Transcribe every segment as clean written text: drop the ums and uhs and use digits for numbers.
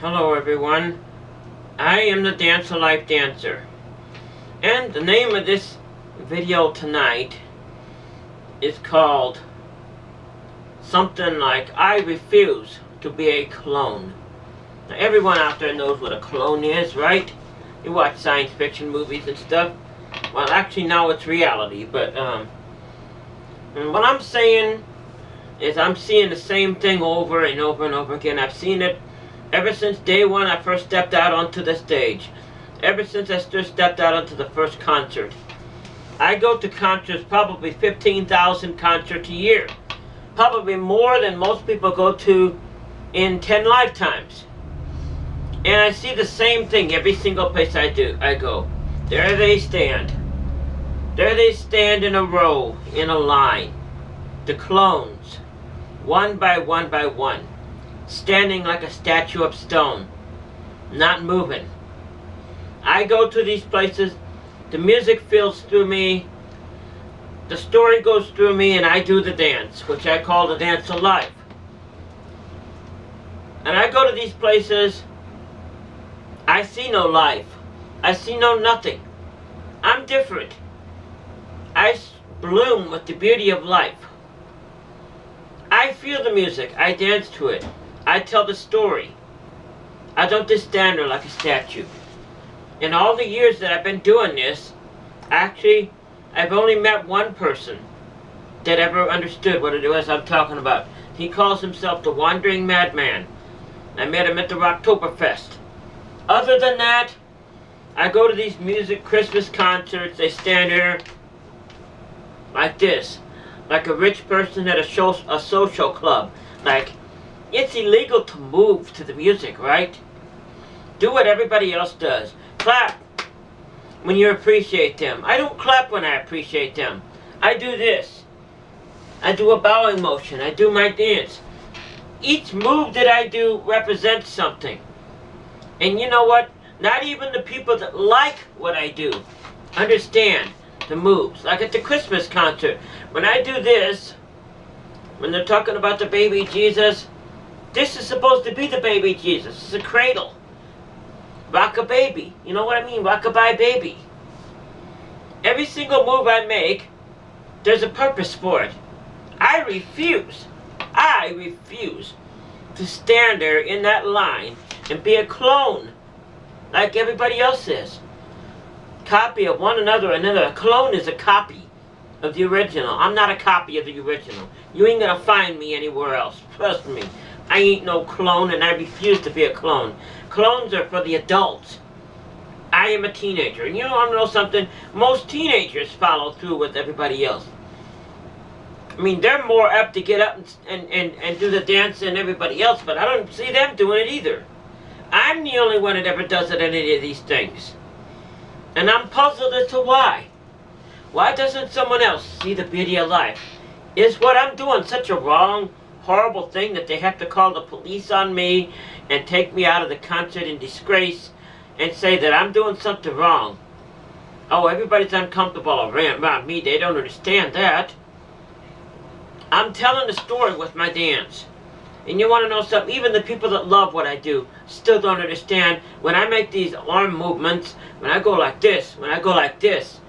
Hello everyone, I am the Dance of Life Dancer, and the name of this video tonight is called something like I refuse to be a clone. Now everyone out there knows what a clone is, right? You watch science fiction movies and stuff. Well, actually now it's reality, but and what I'm saying is I'm seeing the same thing over and over and over again. I've seen it ever since day one I first stepped out onto the stage. Ever since I stepped out onto the first concert. I go to concerts, probably 15,000 concerts a year. Probably more than most people go to in 10 lifetimes. And I see the same thing every single place I go. There they stand. There they stand in a row, in a line. The clones. One by one by one. Standing like a statue of stone. Not moving. I go to these places. The music fills through me. The story goes through me, and I do the dance, which I call the dance of life. And I go to these places. I see no life. I see no nothing. I'm different. I bloom with the beauty of life. I feel the music. I dance to it. I tell the story. I don't just stand there like a statue. In all the years that I've been doing this, actually, I've only met one person that ever understood what it was I'm talking about. He calls himself the Wandering Madman. I met him at the Rocktoberfest. Other than that, I go to these music Christmas concerts. They stand there like this, like a rich person at a social club. Like, it's illegal to move to the music, right? Do what everybody else does. Clap when you appreciate them. I don't clap when I appreciate them. I do this. I do a bowing motion. I do my dance. Each move that I do represents something. And you know what? Not even the people that like what I do understand the moves. Like at the Christmas concert, when I do this, when they're talking about the baby Jesus, this is supposed to be the baby Jesus. It's a cradle. Rock a baby. You know what I mean? Rock-a-bye baby. Every single move I make, there's a purpose for it. I refuse to stand there in that line and be a clone like everybody else is. Copy of one another. A clone is a copy of the original. I'm not a copy of the original. You ain't gonna find me anywhere else. Trust me. I ain't no clone, and I refuse to be a clone. Clones are for the adults. I am a teenager. And you want to know something? Most teenagers follow through with everybody else. I mean, they're more apt to get up and do the dance than everybody else, but I don't see them doing it either. I'm the only one that ever does it in any of these things. And I'm puzzled as to why. Why doesn't someone else see the beauty of life? Is what I'm doing such a wrong, horrible thing that they have to call the police on me and take me out of the concert in disgrace and say that I'm doing something wrong? Oh, everybody's uncomfortable around me. They don't understand that. I'm telling the story with my dance. And you want to know something? Even the people that love what I do still don't understand when I make these arm movements, when I go like this, when I go like this.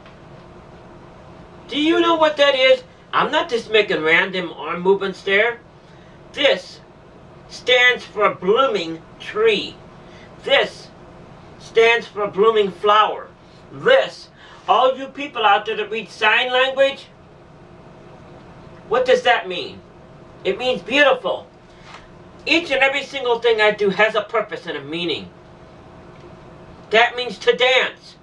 Do you know what that is? I'm not just making random arm movements there. This stands for a blooming tree. This stands for a blooming flower. This, all you people out there that read sign language, what does that mean? It means beautiful. Each and every single thing I do has a purpose and a meaning. That means to dance.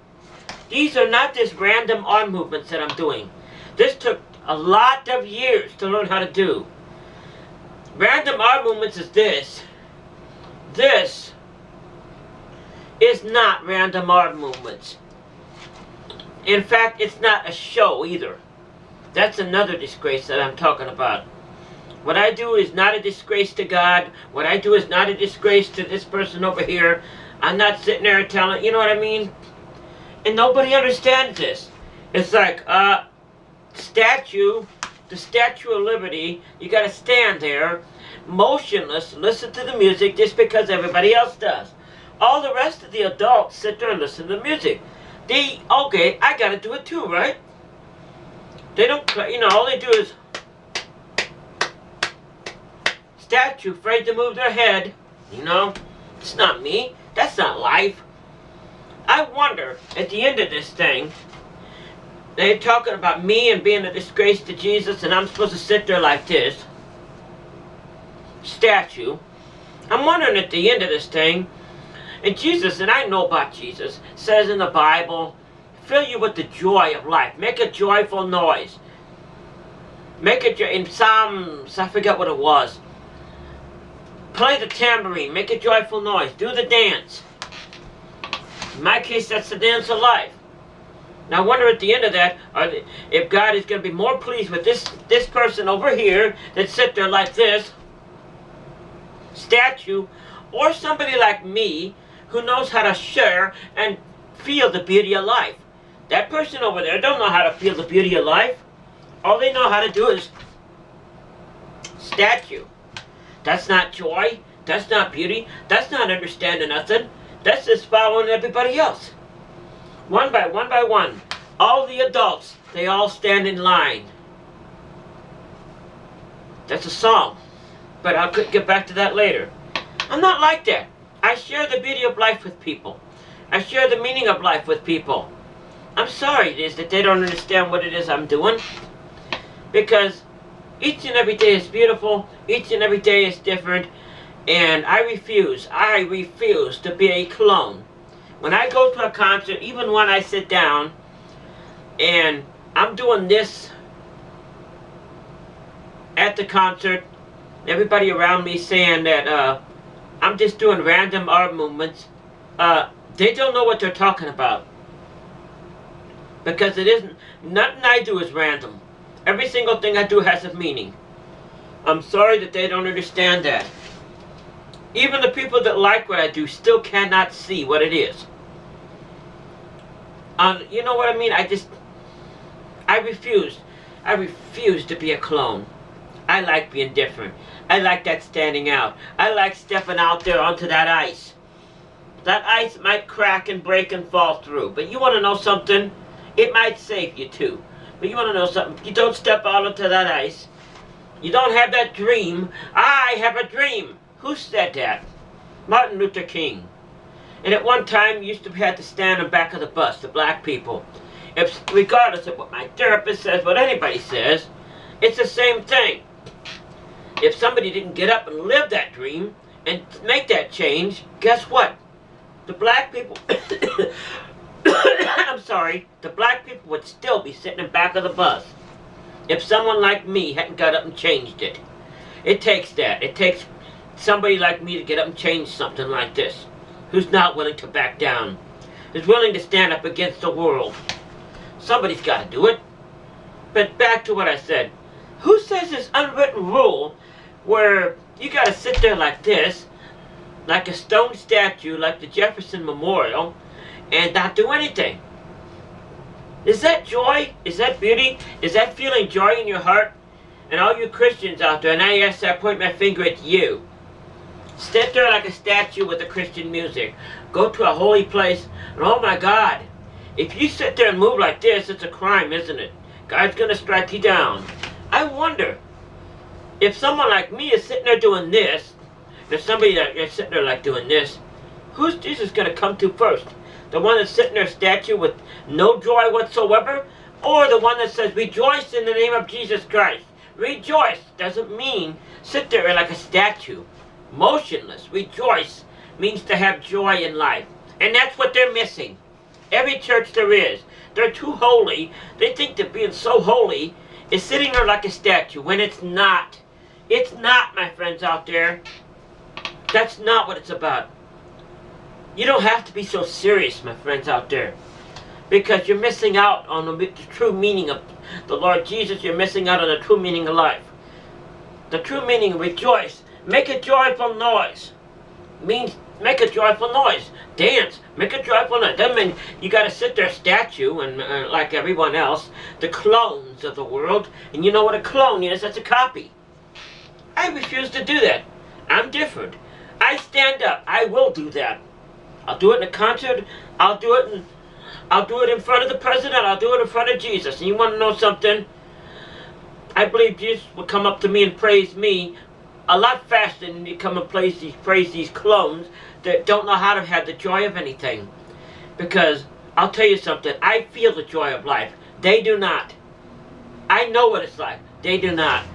These are not just random arm movements that I'm doing. This took a lot of years to learn how to do. Random arm movements is this. This is not random arm movements. In fact, it's not a show either. That's another disgrace that I'm talking about. What I do is not a disgrace to God. What I do is not a disgrace to this person over here. I'm not sitting there telling, you know what I mean? And nobody understands this. It's like, statue, the Statue of Liberty, you gotta stand there, motionless, listen to the music just because everybody else does. All the rest of the adults sit there and listen to the music. Okay, I gotta do it too, right? They don't, all they do is statue, afraid to move their head. It's not me. That's not life. I wonder, at the end of this thing, they're talking about me and being a disgrace to Jesus, and I'm supposed to sit there like this. Statue. I'm wondering at the end of this thing, and Jesus, and I know about Jesus, says in the Bible, fill you with the joy of life. Make a joyful noise. Make it in Psalms, I forget what it was. Play the tambourine. Make a joyful noise. Do the dance. In my case, that's the dance of life. Now I wonder at the end of that, if God is going to be more pleased with this person over here that sit there like this, statue, or somebody like me who knows how to share and feel the beauty of life. That person over there don't know how to feel the beauty of life. All they know how to do is statue. That's not joy. That's not beauty. That's not understanding nothing. That's just following everybody else. One by one, all the adults, they all stand in line. That's a song, but I'll get back to that later. I'm not like that. I share the beauty of life with people. I share the meaning of life with people. I'm sorry it is that they don't understand what it is I'm doing, because each and every day is beautiful, each and every day is different, and I refuse to be a clone. When I go to a concert, even when I sit down and I'm doing this at the concert, everybody around me saying that I'm just doing random arm movements, they don't know what they're talking about. Because it isn't, nothing I do is random. Every single thing I do has a meaning. I'm sorry that they don't understand that. Even the people that like what I do still cannot see what it is. You know what I mean? I refuse to be a clone. I like being different. I like that standing out. I like stepping out there onto that ice. That ice might crack and break and fall through. But you want to know something? It might save you too. But you want to know something? You don't step out onto that ice. You don't have that dream. I have a dream. Who said that? Martin Luther King. And at one time, you used to have to stand in the back of the bus, the black people. Regardless of what my therapist says, what anybody says, it's the same thing. If somebody didn't get up and live that dream and make that change, guess what? The black people, I'm sorry, the black people would still be sitting in the back of the bus if someone like me hadn't got up and changed it. It takes that. It takes somebody like me to get up and change something like this, who's not willing to back down, who's willing to stand up against the world. Somebody's got to do it. But back to what I said. Who says this unwritten rule where you got to sit there like this, like a stone statue, like the Jefferson Memorial, and not do anything? Is that joy? Is that beauty? Is that feeling joy in your heart? And all you Christians out there, and I point my finger at you. Sit there like a statue with the Christian music. Go to a holy place, and oh my God, if you sit there and move like this, it's a crime, isn't it? God's going to strike you down. I wonder if someone like me is sitting there doing this, there's somebody that is sitting there like doing this, who's Jesus going to come to first? The one that's sitting there statue with no joy whatsoever? Or the one that says, rejoice in the name of Jesus Christ? Rejoice doesn't mean sit there like a statue, motionless. Rejoice means to have joy in life. And that's what they're missing. Every church there is. They're too holy. They think that being so holy is sitting there like a statue, when it's not. It's not, my friends out there. That's not what it's about. You don't have to be so serious, my friends out there, because you're missing out on the true meaning of the Lord Jesus. You're missing out on the true meaning of life. The true meaning of rejoice. Make a joyful noise. Means make a joyful noise. Dance. Make a joyful noise. Doesn't mean you got to sit there statue and like everyone else, the clones of the world. And you know what a clone is? That's a copy. I refuse to do that. I'm different. I stand up. I will do that. I'll do it in a concert. I'll do it in front of the president. I'll do it in front of Jesus. And you want to know something? I believe Jesus will come up to me and praise me a lot faster than he come and praise these clones that don't know how to have the joy of anything. Because I'll tell you something. I feel the joy of life. They do not. I know what it's like. They do not.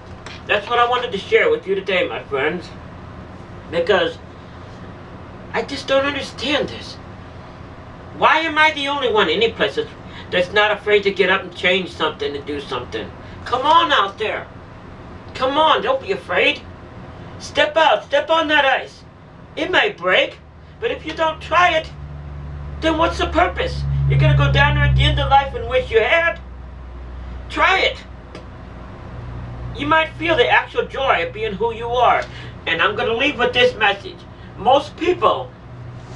That's what I wanted to share with you today, my friends. Because I just don't understand this. Why am I the only one any place that's not afraid to get up and change something and do something? Come on out there. Come on, don't be afraid. Step out, step on that ice. It might break, but if you don't try it, then what's the purpose? You're going to go down there at the end of life and wish you had? Try it. You might feel the actual joy of being who you are. And I'm going to leave with this message. Most people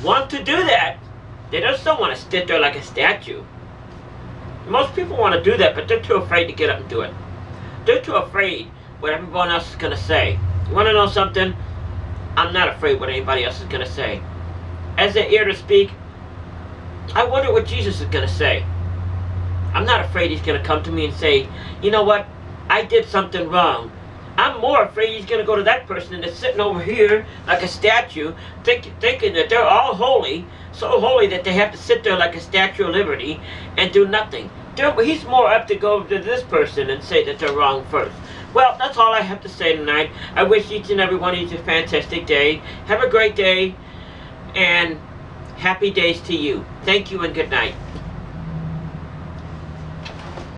want to do that. They just don't want to sit there like a statue. Most people want to do that, but they're too afraid to get up and do it. They're too afraid what everyone else is going to say. You want to know something? I'm not afraid what anybody else is going to say. As they ear to speak, I wonder what Jesus is going to say. I'm not afraid he's going to come to me and say, you know what? I did something wrong. I'm more afraid he's going to go to that person that's sitting over here like a statue, thinking that they're all holy, so holy that they have to sit there like a Statue of Liberty and do nothing. He's more apt to go to this person and say that they're wrong first. Well, that's all I have to say tonight. I wish each and every one of you a fantastic day. Have a great day, and happy days to you. Thank you and good night.